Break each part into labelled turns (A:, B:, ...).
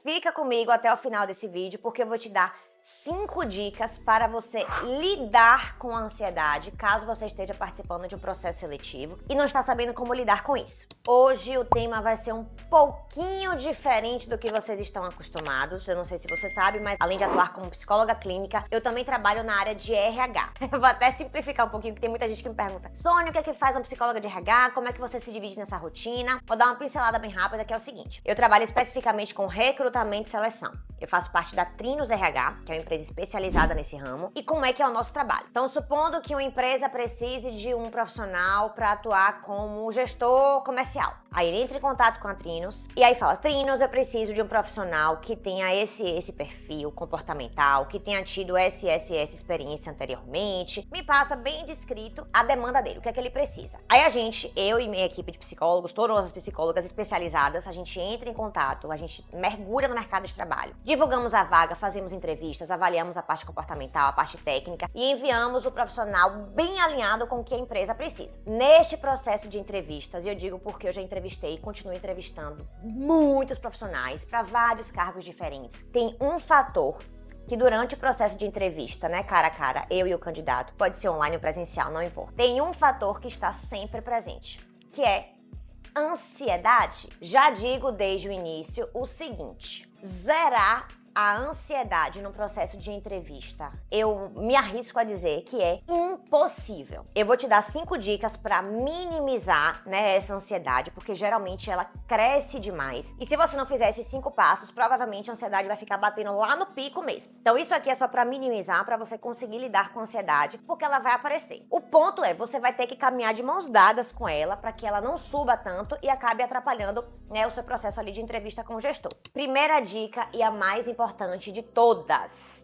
A: fica comigo até o final desse vídeo, porque eu vou te dar 5 dicas para você lidar com a ansiedade, caso você esteja participando de um processo seletivo e não está sabendo como lidar com isso. Hoje o tema vai ser um pouquinho diferente do que vocês estão acostumados. Eu não sei se você sabe, mas além de atuar como psicóloga clínica, eu também trabalho na área de RH. Eu vou até simplificar um pouquinho, porque tem muita gente que me pergunta: Sônia, o que é que faz uma psicóloga de RH? Como é que você se divide nessa rotina? Vou dar uma pincelada bem rápida, que é o seguinte: eu trabalho especificamente com recrutamento e seleção. Eu faço parte da Trinos RH, que é uma empresa especializada nesse ramo. E como é que é o nosso trabalho? Então, supondo que uma empresa precise de um profissional para atuar como gestor comercial. Aí ele entra em contato com a Trinos e aí fala: Trinos, eu preciso de um profissional que tenha esse perfil comportamental, que tenha tido essa experiência anteriormente. Me passa bem descrito a demanda dele, o que é que ele precisa. Aí eu e minha equipe de psicólogos, todas as psicólogas especializadas, a gente entra em contato, a gente mergulha no mercado de trabalho. Divulgamos a vaga, fazemos entrevistas, avaliamos a parte comportamental, a parte técnica e enviamos o profissional bem alinhado com o que a empresa precisa. Neste processo de entrevistas, e eu digo porque eu já entrevistei e continuo entrevistando muitos profissionais para vários cargos diferentes, tem um fator que durante o processo de entrevista, né, cara a cara, eu e o candidato, pode ser online ou presencial, não importa. Tem um fator que está sempre presente, que é ansiedade. Já digo desde o início o seguinte: zerar a ansiedade no processo de entrevista, eu me arrisco a dizer que é impossível. Eu vou te dar 5 dicas para minimizar, né, essa ansiedade, porque geralmente ela cresce demais. E se você não fizer esses 5 passos, provavelmente a ansiedade vai ficar batendo lá no pico mesmo. Então isso aqui é só para minimizar, para você conseguir lidar com a ansiedade, porque ela vai aparecer. O ponto é, você vai ter que caminhar de mãos dadas com ela para que ela não suba tanto e acabe atrapalhando, né, o seu processo ali de entrevista com o gestor. Primeira dica, e a mais importante de todas,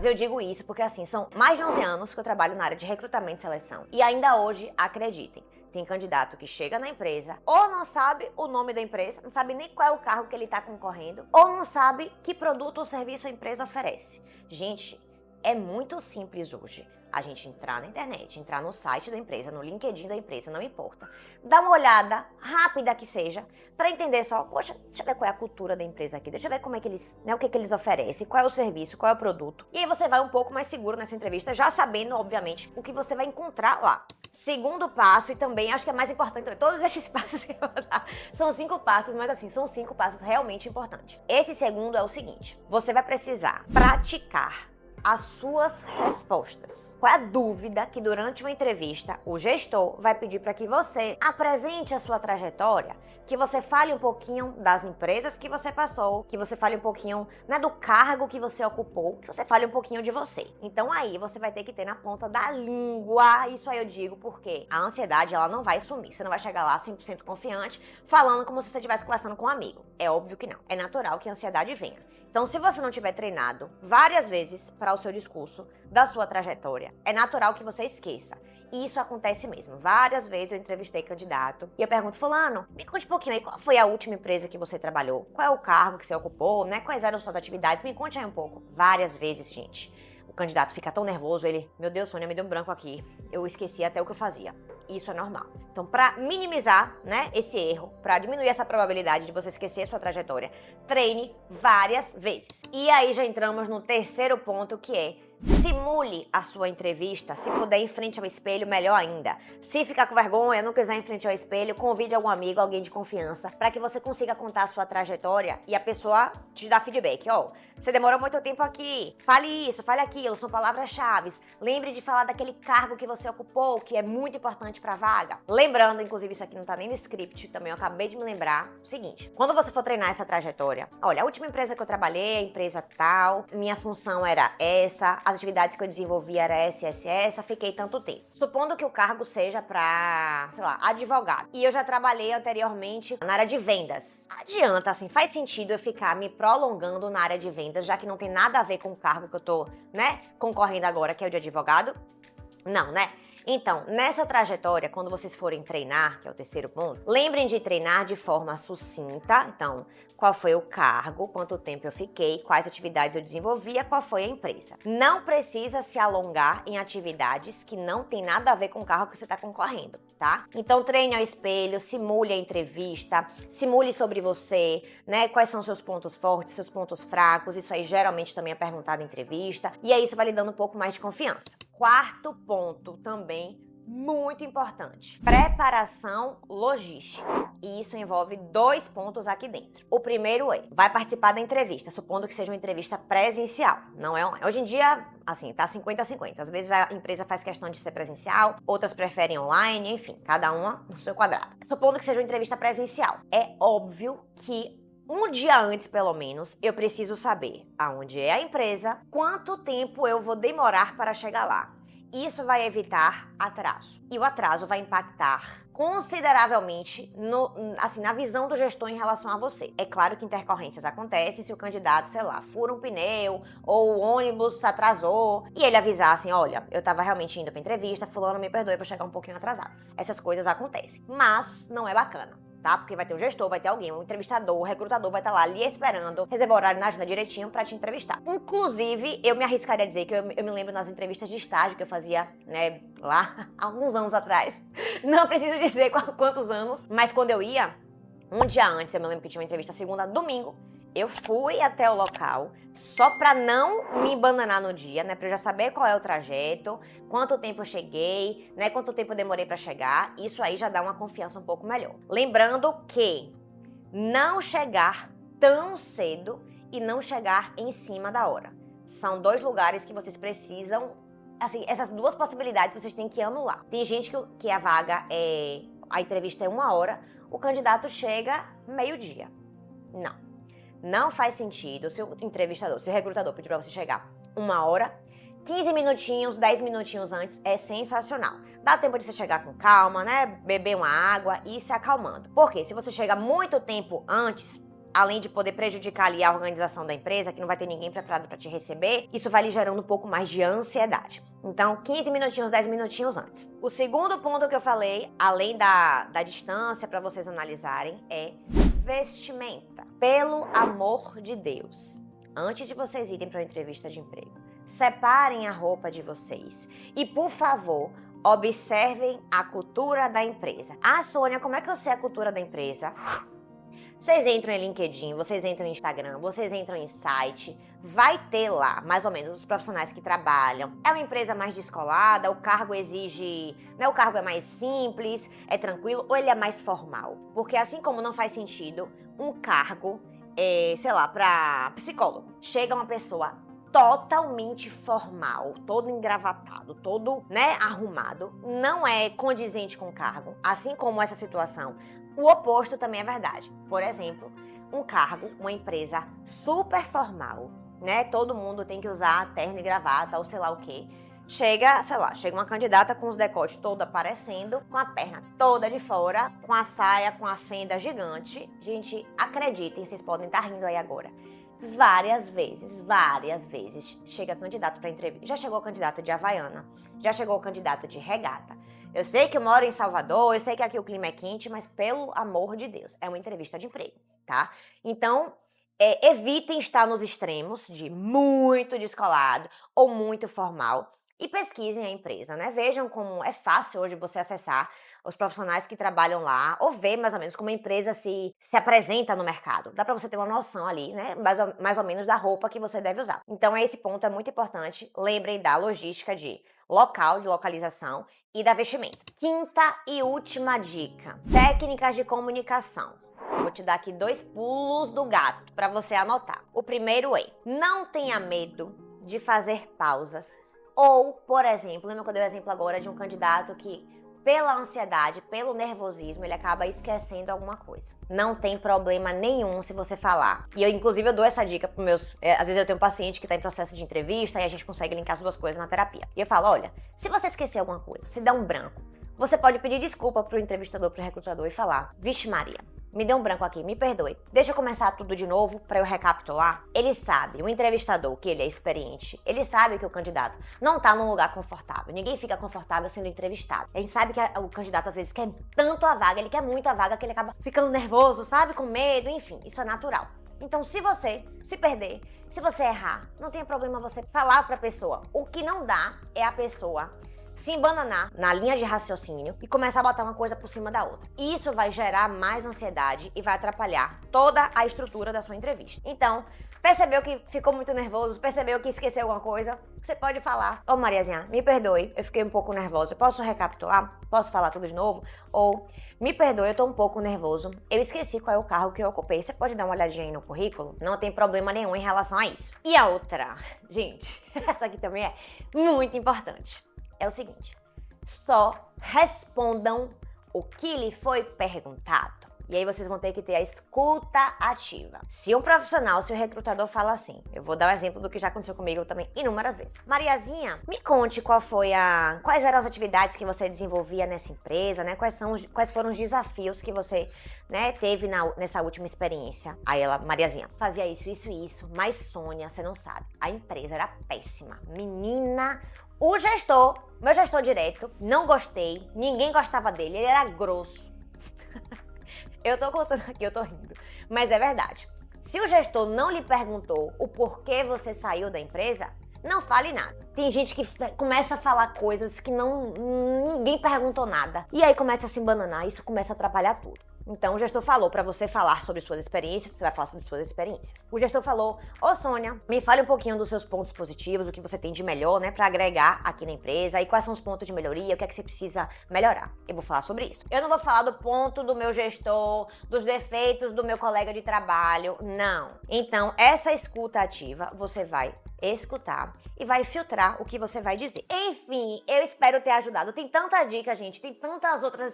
A: eu digo isso porque assim, são mais de 11 anos que eu trabalho na área de recrutamento e seleção e ainda hoje, acreditem, tem candidato que chega na empresa ou não sabe o nome da empresa, não sabe nem qual é o cargo que ele está concorrendo, ou não sabe que produto ou serviço a empresa oferece. Gente, é muito simples hoje a gente entrar na internet, entrar no site da empresa, no LinkedIn da empresa, não importa. Dá uma olhada, rápida que seja, para entender só, poxa, deixa eu ver qual é a cultura da empresa aqui, deixa eu ver como é que eles, né, o que é que eles oferecem, qual é o serviço, qual é o produto. E aí você vai um pouco mais seguro nessa entrevista, já sabendo, obviamente, o que você vai encontrar lá. Segundo passo, e também acho que é mais importante, todos esses passos que eu vou dar são 5 passos, mas assim, são 5 passos realmente importantes. Esse segundo é o seguinte: você vai precisar praticar as suas respostas. Qual é a dúvida que durante uma entrevista o gestor vai pedir para que você apresente a sua trajetória, que você fale um pouquinho das empresas que você passou, que você fale um pouquinho, né, do cargo que você ocupou, que você fale um pouquinho de você. Então aí você vai ter que ter na ponta da língua, isso aí eu digo porque a ansiedade ela não vai sumir, você não vai chegar lá 100% confiante, falando como se você estivesse conversando com um amigo. É óbvio que não, é natural que a ansiedade venha. Então, se você não tiver treinado várias vezes para o seu discurso, da sua trajetória, é natural que você esqueça. E isso acontece mesmo. Várias vezes eu entrevistei candidato e eu pergunto: fulano, me conte um pouquinho aí, qual foi a última empresa que você trabalhou? Qual é o cargo que você ocupou, né? Quais eram suas atividades? Me conte aí um pouco. Várias vezes, gente. O candidato fica tão nervoso, ele: meu Deus, Sônia, me deu um branco aqui. Eu esqueci até o que eu fazia. Isso é normal. Então, para minimizar, né, esse erro, para diminuir essa probabilidade de você esquecer a sua trajetória, treine várias vezes. E aí já entramos no terceiro ponto, que é: simule a sua entrevista, se puder em frente ao espelho, melhor ainda. Se ficar com vergonha, não quiser em frente ao espelho, convide algum amigo, alguém de confiança, para que você consiga contar a sua trajetória e a pessoa te dá feedback. Ó, você demorou muito tempo aqui, fale isso, fale aquilo, são palavras-chave. Lembre de falar daquele cargo que você ocupou, que é muito importante para a vaga. Lembrando, inclusive isso aqui não tá nem no script, também eu acabei de me lembrar, o seguinte: quando você for treinar essa trajetória, olha, a última empresa que eu trabalhei, a empresa tal, minha função era essa, as atividades que eu desenvolvi era essa, fiquei tanto tempo. Supondo que o cargo seja pra, sei lá, advogado, e eu já trabalhei anteriormente na área de vendas. Adianta, assim, faz sentido eu ficar me prolongando na área de vendas, já que não tem nada a ver com o cargo que eu tô, né, concorrendo agora, que é o de advogado? Não, né? Então, nessa trajetória, quando vocês forem treinar, que é o terceiro ponto, lembrem de treinar de forma sucinta. Então, qual foi o cargo, quanto tempo eu fiquei, quais atividades eu desenvolvia, qual foi a empresa. Não precisa se alongar em atividades que não tem nada a ver com o cargo que você está concorrendo, tá? Então, treine ao espelho, simule a entrevista, simule sobre você, né? Quais são seus pontos fortes, seus pontos fracos, isso aí geralmente também é perguntado em entrevista, e aí isso vai lhe dando um pouco mais de confiança. Quarto ponto também muito importante: preparação logística. E isso envolve 2 pontos aqui dentro. O primeiro vai participar da entrevista, supondo que seja uma entrevista presencial, não é online. Hoje em dia, assim, tá 50-50. Às vezes a empresa faz questão de ser presencial, outras preferem online, enfim, cada uma no seu quadrado. Supondo que seja uma entrevista presencial, é óbvio que um dia antes, pelo menos, eu preciso saber aonde é a empresa, quanto tempo eu vou demorar para chegar lá. Isso vai evitar atraso. E o atraso vai impactar consideravelmente na visão do gestor em relação a você. É claro que intercorrências acontecem se o candidato, sei lá, fura um pneu ou o ônibus atrasou e ele avisar assim, olha, eu tava realmente indo pra entrevista, fulano me perdoe, vou chegar um pouquinho atrasado. Essas coisas acontecem, mas não é bacana. Tá? Porque vai ter um gestor, vai ter alguém, um entrevistador, o recrutador vai estar lá ali esperando, reservar o horário na agenda direitinho pra te entrevistar. Inclusive, eu me arriscaria a dizer que eu me lembro nas entrevistas de estágio que eu fazia, né, lá, há alguns anos atrás. Não preciso dizer quantos anos, mas quando eu ia, um dia antes, eu me lembro que tinha uma entrevista segunda a domingo, eu fui até o local só pra não me embananar no dia, né? Pra eu já saber qual é o trajeto, quanto tempo eu cheguei, né? Quanto tempo eu demorei pra chegar. Isso aí já dá uma confiança um pouco melhor. Lembrando que não chegar tão cedo e não chegar em cima da hora. São 2 lugares que vocês precisam, assim, essas 2 possibilidades vocês têm que anular. Tem gente que a vaga a entrevista é 1 hora, o candidato chega meio-dia. Não faz sentido se o entrevistador, se o recrutador pedir pra você chegar 1 hora, 15 minutinhos, 10 minutinhos antes é sensacional. Dá tempo de você chegar com calma, né? Beber uma água e ir se acalmando. Porque se você chega muito tempo antes, além de poder prejudicar ali a organização da empresa, que não vai ter ninguém preparado para te receber, isso vai lhe gerando um pouco mais de ansiedade. Então, 15 minutinhos, 10 minutinhos antes. O segundo ponto que eu falei, além da distância para vocês analisarem, é vestimenta. Pelo amor de Deus, antes de vocês irem para uma entrevista de emprego, separem a roupa de vocês e, por favor, observem a cultura da empresa. Ah, Sônia, como é que eu sei a cultura da empresa? Vocês entram em LinkedIn, vocês entram em Instagram, vocês entram em site, vai ter lá, mais ou menos, os profissionais que trabalham. É uma empresa mais descolada, o cargo exige, né, o cargo é mais simples, é tranquilo, ou ele é mais formal? Porque assim como não faz sentido um cargo, sei lá, para psicólogo, chega uma pessoa totalmente formal, todo engravatado, todo, né, arrumado, não é condizente com o cargo, assim como essa situação. O oposto também é verdade. Por exemplo, um cargo, uma empresa super formal, né? Todo mundo tem que usar terno e gravata ou sei lá o quê. Chega uma candidata com os decotes todo aparecendo, com a perna toda de fora, com a saia, com a fenda gigante. Gente, acreditem, vocês podem estar rindo aí agora. Várias vezes, chega candidato para entrevista. Já chegou candidato de havaiana, já chegou candidato de regata. Eu sei que eu moro em Salvador, eu sei que aqui o clima é quente, mas pelo amor de Deus, é uma entrevista de emprego, tá? Então, evitem estar nos extremos de muito descolado ou muito formal e pesquisem a empresa, né? Vejam como é fácil hoje você acessar os profissionais que trabalham lá, ou ver mais ou menos como a empresa se apresenta no mercado. Dá pra você ter uma noção ali, né, mais ou menos da roupa que você deve usar. Então esse ponto é muito importante. Lembrem da logística de local, de localização e da vestimenta. Quinta e última dica: técnicas de comunicação. Vou te dar aqui 2 pulos do gato para você anotar. O primeiro é: não tenha medo de fazer pausas. Ou, por exemplo, lembra que eu dei o exemplo agora de um candidato que, pela ansiedade, pelo nervosismo, ele acaba esquecendo alguma coisa. Não tem problema nenhum se você falar. E eu, inclusive, eu dou essa dica para meus... às vezes eu tenho um paciente que está em processo de entrevista e a gente consegue linkar as 2 coisas na terapia. E eu falo, olha, se você esquecer alguma coisa, se der um branco, Você pode pedir desculpa pro entrevistador, pro recrutador e falar: vixe Maria, me deu um branco aqui, me perdoe. Deixa eu começar tudo de novo para eu recapitular. Ele sabe, o entrevistador, que ele é experiente, ele sabe que o candidato não tá num lugar confortável. Ninguém fica confortável sendo entrevistado. A gente sabe que o candidato às vezes quer tanto a vaga, ele quer muito a vaga que ele acaba ficando nervoso, sabe? Com medo, enfim, isso é natural. Então, se você se perder, se você errar, não tem problema você falar pra pessoa. O que não dá é a pessoa se embananar na linha de raciocínio e começar a botar uma coisa por cima da outra. Isso vai gerar mais ansiedade e vai atrapalhar toda a estrutura da sua entrevista. Então, percebeu que ficou muito nervoso, percebeu que esqueceu alguma coisa, você pode falar: ô Mariazinha, me perdoe, eu fiquei um pouco nervosa, posso recapitular? Posso falar tudo de novo? Ou, me perdoe, eu tô um pouco nervoso, eu esqueci qual é o carro que eu ocupei, você pode dar uma olhadinha aí no currículo? Não tem problema nenhum em relação a isso. E a outra, gente, essa aqui também é muito importante. É o seguinte: só respondam o que lhe foi perguntado. E aí vocês vão ter que ter a escuta ativa. Se um profissional, se o recrutador fala assim, eu vou dar um exemplo do que já aconteceu comigo também inúmeras vezes. Mariazinha, me conte quais eram as atividades que você desenvolvia nessa empresa, né? Quais foram os desafios que você, né, teve nessa última experiência. Aí ela: Mariazinha, fazia isso, isso e isso, mas Sônia, você não sabe, a empresa era péssima. Menina, meu gestor direto, não gostei, ninguém gostava dele, ele era grosso. Eu tô contando aqui, eu tô rindo, mas é verdade. Se o gestor não lhe perguntou o porquê você saiu da empresa, não fale nada. Tem gente que começa a falar coisas que ninguém perguntou nada. E aí começa a se embananar, isso começa a atrapalhar tudo. Então o gestor falou pra você falar sobre suas experiências, você vai falar sobre suas experiências. O gestor falou: ô Sônia, me fale um pouquinho dos seus pontos positivos, o que você tem de melhor, né, pra agregar aqui na empresa, e quais são os pontos de melhoria, o que é que você precisa melhorar. Eu vou falar sobre isso. Eu não vou falar do ponto do meu gestor, dos defeitos do meu colega de trabalho, não. Então, essa escuta ativa, você vai escutar e vai filtrar o que você vai dizer. Enfim, eu espero ter ajudado. Tem tanta dica, gente, tem tantas outras.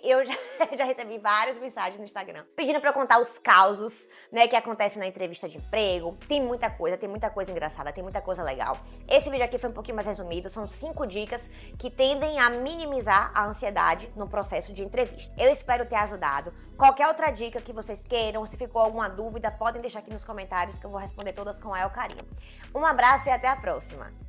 A: Eu já recebi várias mensagens no Instagram pedindo pra eu contar os causos, né, que acontecem na entrevista de emprego. Tem muita coisa engraçada, tem muita coisa legal. Esse vídeo aqui foi um pouquinho mais resumido, são 5 dicas que tendem a minimizar a ansiedade no processo de entrevista. Eu espero ter ajudado. Qualquer outra dica que vocês queiram, se ficou alguma dúvida, podem deixar aqui nos comentários que eu vou responder todas com o maior carinho. Um abraço e até a próxima!